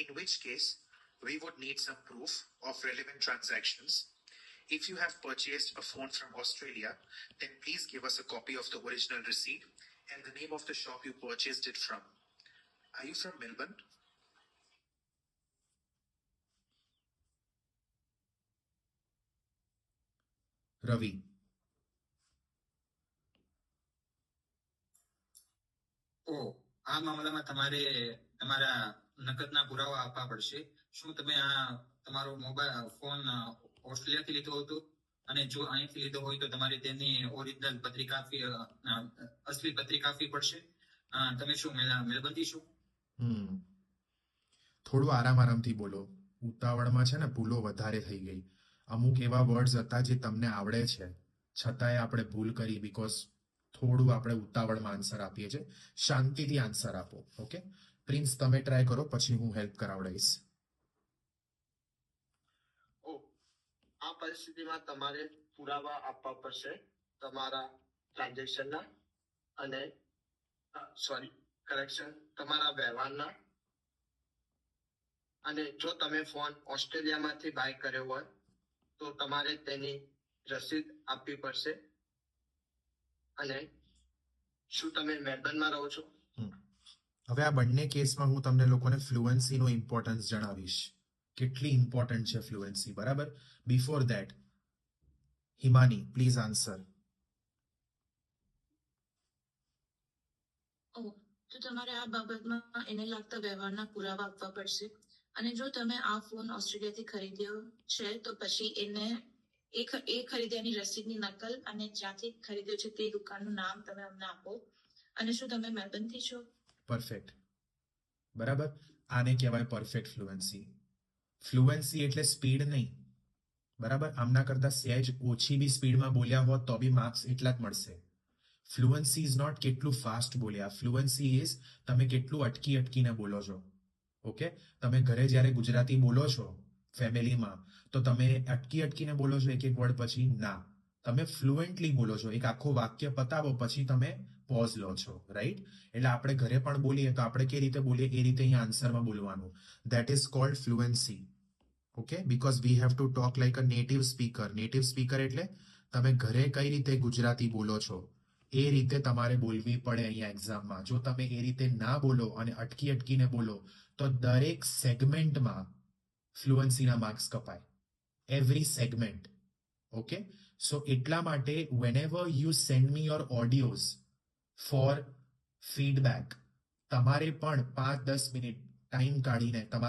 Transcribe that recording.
in which case we would need some proof of relevant transactions. If you have purchased a phone from Australia, then please give us a copy of the original receipt and the name of the shop you purchased it from. Are you from Melbourne? Ravi. આ મામલામાં તમારે તમારા નકદના પુરાવા આપવા પડશે. શું તમે આ તમારો મોબાઈલ ફોન ઓસ્ટ્રેલિયાથી લીધો હતો? અને જો અહીંથી લીધો હોય તો તમારે તેની ઓરિજિનલ પત્રિકા અસલી પત્રિકા આપવી પડશે. તમે શું મેલબર્નથી છો? થોડું આરામથી બોલો. ઉતાવળમાં છે ને ભૂલો વધારે થઈ ગઈ. અમુક એવા વર્ડ્સ હતા જે તમને આવડે છે છતાંય આપણે ભૂલ કરી બીકોઝ થોડું આપણે ઉતાવળમાં આન્સર આપીએ છીએ. શાંતિથી આન્સર આપો. ઓકે પ્રિન્સ, તમે ટ્રાય કરો, પછી હું હેલ્પ કરાવડાવીશ. આ પરિસ્થિતિમાં તમારે પુરાવા આપવા પડશે તમારા ટ્રાન્ઝેક્શનના અને તમારા વ્યવહારના. અને જો તમે ફોન ઓસ્ટ્રેલિયામાંથી બાય કર્યો હોય તો તમારે તેની રસીદ આપવી પડશે. અને શું તમે મેલબર્નમાં રહો છો? હવે આ બંને કેસમાં હું તમને લોકોને ફ્લુઅન્સીનો ઇમ્પોર્ટન્સ જણાવીશ. કેટલી ઇમ્પોર્ટન્ટ છે ફ્લુઅન્સી, બરાબર? Before that, Himani please answer. તો તમારે આ બાબતમાં એને લાગતા વ્યવહારના પુરાવા આપવા પડશે. અને જો તમે આ ફોન ઓસ્ટ્રેલિયાથી ખરીદ્યો છે તો પછી એને એ ખરીદ્યાની રસીદની નકલ અને જ્યાંથી ખરીદ્યો છે તે દુકાનનું નામ તમે અમને આપો. અને શું તમે મેલબર્નથી છો? પરફેક્ટ, બરાબર. આને કહેવાય પરફેક્ટ ફ્લુઅન્સી. ફ્લુઅન્સી એટલે સ્પીડ નહીં, બરાબર? આમના કરતા સહેજ ઓછી બી સ્પીડમાં બોલ્યા હોત તો બી માર્ક્સ એટલા જ મળશે. ફ્લુઅન્સી ઇઝ નોટ કેટલું ફાસ્ટ બોલ્યા. ફ્લુઅન્સી ઇઝ તમે કેટલું અટકીને બોલો છો. ઓકે, તમે ઘરે જ્યારે ગુજરાતી બોલો છો ફેમિલીમાં તો તમે અટકીને બોલો છો એક વર્ડ પછી? ના, તમે ફ્લુએન્ટલી બોલો છો. એક આખો વાક્ય પતાવો પછી તમે પોઝ લો છો, રાઈટ? એટલે આપણે ઘરે પણ બોલીએ તો આપણે કઈ રીતે બોલીએ એ રીતે અહીંયા આન્સરમાં બોલવાનું. That is called fluency. Okay, because we have to talk like a native speaker. Native speaker એટલે તમે ઘરે કઈ રીતે ગુજરાતી બોલો છો એ રીતે તમારે બોલવી પડે અહીંયા એક્ઝામમાં. જો તમે એ રીતે ના બોલો અને અટકીને બોલો તો દરેક સેગમેન્ટમાં ફ્લુઅન્સીના માર્ક્સ કપાય. Every segment. ઓકે, સો એટલા માટે whenever you send me your audios for feedback, તમારે પણ 5-10 મિનિટ ટાઈમ કાઢીને તમારે